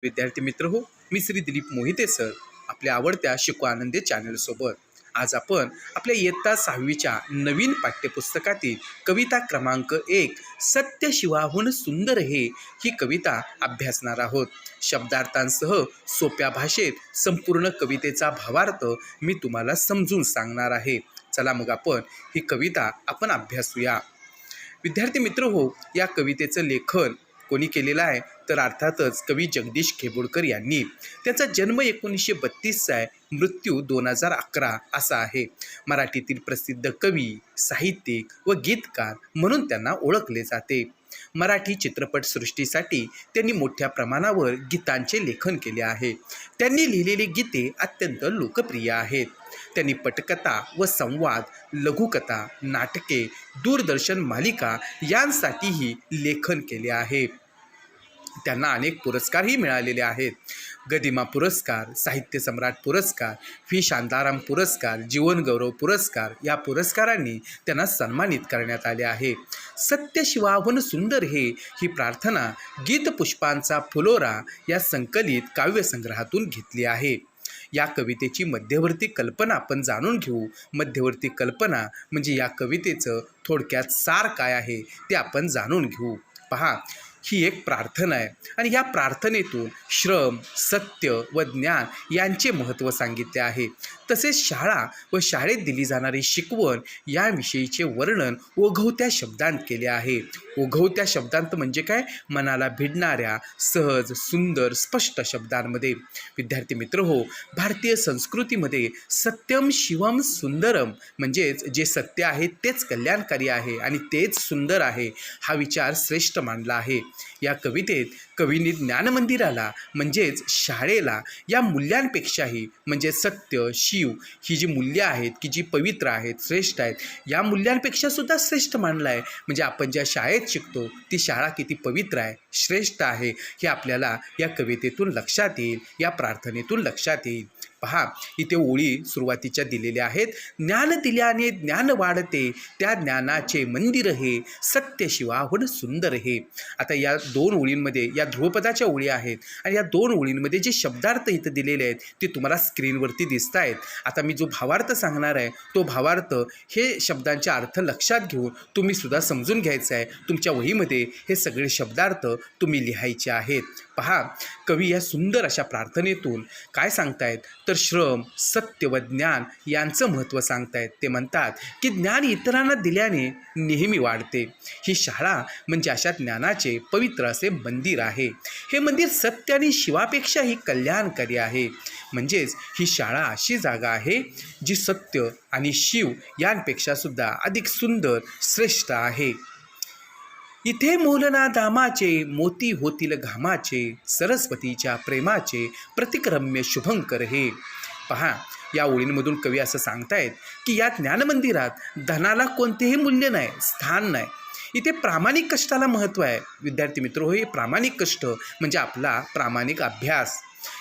विद्यार्थी मित्र हो, मी श्री दिलीप मोहिते सर आपल्या आवडत्या शिकू आनंदे चॅनलसोबत आज आपण आपल्या इयत्ता 6वीच्या नवीन पाठ्यपुस्तकातील कविता क्रमांक 1 सत्य शिवाहून सुंदर हे ही कविता अभ्यासणार आहोत. शब्दार्थांसह सोप्या भाषेत संपूर्ण कवितेचा भावार्थ मी तुम्हाला समजून सांगणार आहे. चला मग आपण ही कविता आपण अभ्यासूया. विद्यार्थी मित्र हो, या कवितेचं लेखन कोणी केलेलं आहे तर अर्थातच कवी जगदीश खेबोडकर यांनी. त्यांचा जन्म 1932 आहे, मृत्यू 2011 असा आहे. मराठीतील प्रसिद्ध कवी, साहित्यिक व गीतकार म्हणून त्यांना ओळखले जाते. मराठी चित्रपटसृष्टीसाठी त्यांनी मोठ्या प्रमाणावर गीतांचे लेखन केले आहे. त्यांनी लिहिलेली गीते अत्यंत लोकप्रिय आहेत. त्यांनी पटकथा व संवाद, लघुकथा, नाटके, दूरदर्शन मालिका यांसाठीही लेखन केले आहे. त्यांना अनेक पुरस्कारही मिळालेले आहेत. गदिमा पुरस्कार, साहित्य सम्राट पुरस्कार, व्ही शांताराम पुरस्कार, जीवनगौरव पुरस्कार या पुरस्कारांनी त्यांना सन्मानित करण्यात आले आहे. सत्य शिवाहून सुंदर हे ही प्रार्थना गीतपुष्पांचा फुलोरा या संकलित काव्यसंग्रहातून घेतली आहे. या कवितेची मध्यवर्ती कल्पना आपण जाणून घेऊ. मध्यवर्ती कल्पना म्हणजे या कवितेचं थोडक्यात सार काय आहे ते आपण जाणून घेऊ. पहा, ही एक प्रार्थना आहे आणि या प्रार्थनेतून श्रम, सत्य व ज्ञान यांचे महत्त्व सांगितले आहे. तसेच शाळा व शाळेत दिली जाणारी शिकवण याविषयीचे वर्णन ओघवत्या शब्दांत केले आहे. ओघवत्या शब्दांत म्हणजे काय? मनाला भिडणाऱ्या सहज, सुंदर, स्पष्ट शब्दांमध्ये. विद्यार्थी मित्र हो, भारतीय संस्कृतीमध्ये सत्यम शिवम सुंदरम म्हणजेच जे सत्य आहे तेच कल्याणकारी आहे आणि तेच सुंदर आहे हा विचार श्रेष्ठ मानला आहे. या कवितेत कवींनी ज्ञानमंदिराला म्हणजेच शाळेला या मूल्यांपेक्षाही म्हणजे सत्य, शिव ही जी मूल्य आहेत की जी पवित्र आहेत, श्रेष्ठ आहेत, या मूल्यांपेक्षा सुद्धा श्रेष्ठ मानलं आहे. म्हणजे आपण ज्या शाळेत शिकतो ती शाळा किती पवित्र आहे, श्रेष्ठ आहे हे आपल्याला या कवितेतून लक्षात येईल, या प्रार्थनेतून लक्षात येईल. पहा, इथे ओळी सुरुवातीच्या दिलेल्या आहेत. ज्ञान दिल्याने ज्ञान वाढते, त्या ज्ञानाचे मंदिर हे सत्य शिवाहून सुंदर हे. आता या दोन ओळींमध्ये या ध्रुवपदाच्या ओळी आहेत आणि या दोन ओळींमध्ये जे शब्दार्थ इथं दिलेले आहेत ते तुम्हाला स्क्रीनवरती दिसत आहेत. आता मी जो भावार्थ सांगणार आहे तो भावार्थ हे शब्दांचे अर्थ लक्षात घेऊन तुम्ही सुद्धा समजून घ्यायचं आहे. तुमच्या वहीमध्ये हे सगळे शब्दार्थ तुम्ही लिहायचे आहेत. पहा, कवी या सुंदर अशा प्रार्थनेतून काय सांगतायत तर श्रम, सत्य व ज्ञान यांचं महत्त्व सांगतायत. ते म्हणतात की ज्ञान इतरांना दिल्याने नेहमी वाढते. ही शाळा म्हणजे अशा ज्ञानाचे पवित्र असे मंदिर आहे. हे मंदिर सत्य आणि शिवापेक्षाही कल्याणकारी आहे. म्हणजेच ही शाळा अशी जागा आहे जी सत्य आणि शिव यांपेक्षा सुद्धा अधिक सुंदर, श्रेष्ठ आहे. इथे मोलना धामाचे, मोती होतील घामाचे, सरस्वतीच्या प्रेमाचे प्रतिक्रम्य शुभंकर हे. पहा, या ओळींमधून कवी असं सांगतायत की या ज्ञानमंदिरात धनाला कोणतेही मूल्य नाही, स्थान नाही. इथे प्रामाणिक कष्टाला महत्त्व आहे. विद्यार्थी मित्र, हे प्रामाणिक कष्ट म्हणजे आपला प्रामाणिक अभ्यास.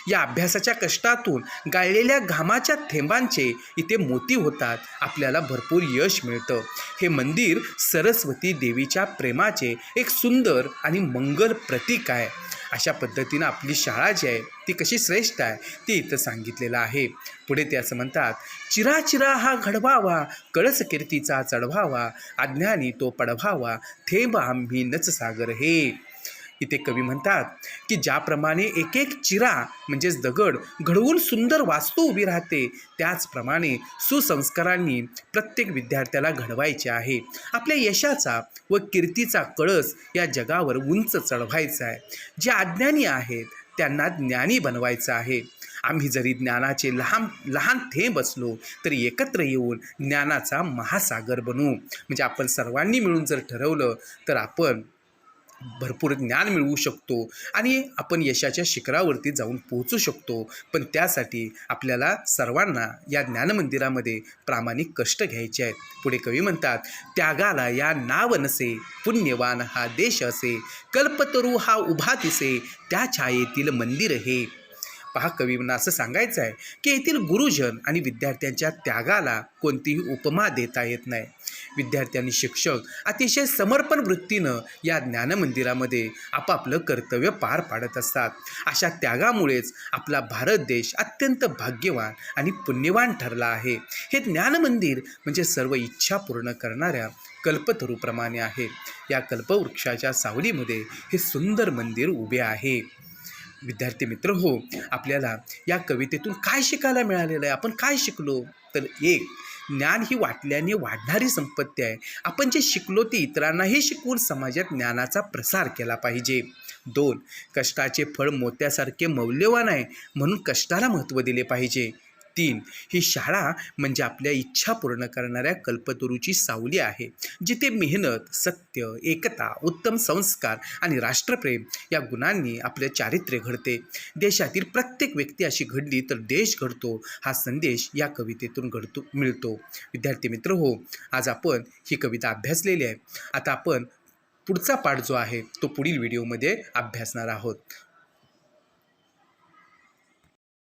या अभ्यासाच्या कष्टातून गाळलेल्या घामाच्या थेंबांचे इथे मोती होतात, आपल्याला भरपूर यश मिळतं. हे मंदिर सरस्वती देवीच्या प्रेमाचे एक सुंदर आणि मंगल प्रतीक आहे. अशा पद्धतीनं आपली शाळा जी आहे ती कशी श्रेष्ठ आहे ते इथं सांगितलेलं आहे. पुढे ते असं म्हणतात, चिराचिरा हा घडवावा, कळस कीर्तीचा चढवावा, अज्ञानी तो पडवावा, थेंब आम्ही नच सागर हे. इथे कवी म्हणतात की ज्याप्रमाणे एक एक चिरा म्हणजेच दगड घडवून सुंदर वास्तू उभी राहते, त्याचप्रमाणे सुसंस्कारांनी प्रत्येक विद्यार्थ्याला घडवायचे आहे. आपल्या यशाचा व कीर्तीचा कळस या जगावर उंच चढवायचा आहे. जे अज्ञानी आहेत त्यांना ज्ञानी बनवायचं आहे. आम्ही जरी ज्ञानाचे लहान लहान थेंब असलो तरी एकत्र येऊन ज्ञानाचा महासागर बनू. म्हणजे आपण सर्वांनी मिळून जर ठरवलं तर आपण भरपूर ज्ञान मिळवू शकतो आणि आपण यशाच्या शिखरावरती जाऊन पोहोचू शकतो. पण त्यासाठी आपल्याला सर्वांना या ज्ञानमंदिरामध्ये प्रामाणिक कष्ट घ्यायचे आहेत. पुढे कवी म्हणतात, त्यागाला या नाव नसे, पुण्यवान हा देश असे, कल्पतरू हा उभा दिसे, त्या छायेतील मंदिर हे. पहा, कवींना असं सांगायचं आहे की येथील गुरुजन आणि विद्यार्थ्यांच्या त्यागाला कोणतीही उपमा देता येत नाही. विद्यार्थी शिक्षक अतिशय समर्पण वृत्तीनं या ज्ञानमंदिरामध्ये आपापलं कर्तव्य पार पाडत असतात. अशा त्यागामुळेच आपला भारत देश अत्यंत भाग्यवान आणि पुण्यवान ठरला आहे. हे ज्ञानमंदिर म्हणजे सर्व इच्छा पूर्ण करणाऱ्या कल्पतरूप्रमाणे आहे. या कल्पवृक्षाच्या सावलीमध्ये हे सुंदर मंदिर उभे आहे. विद्यार्थी मित्र हो, आपल्याला या कवितेतून काय शिकायला मिळालेलं आहे? आपण काय शिकलो? तर एक, ज्ञान ही वाटल्याने वाढणारी संपत्ती आहे. आपण जे शिकलो ते इतरांनाही शिकवून समाजात ज्ञानाचा प्रसार केला पाहिजे. 2, कष्टाचे फळ मोत्यासारखे मौल्यवान आहे, म्हणून कष्टाला महत्त्व दिले पाहिजे. 3, ही शाळा म्हणजे आपल्या इच्छा पूर्ण करणाऱ्या कल्पतरूची सावली आहे, जिथे मेहनत, सत्य, एकता, उत्तम संस्कार आणि राष्ट्रप्रेम या गुणांनी आपले चारित्र्य घडते. देशातील प्रत्येक व्यक्ती अशी घडली तर देश घडतो, हा संदेश या कवितेतून मिळतो. विद्यार्थी मित्र हो, आज आपण ही कविता अभ्यासलेली आहे. आता आपण पुढचा पाठ जो आहे तो पुढील व्हिडिओमध्ये अभ्यासणार आहोत.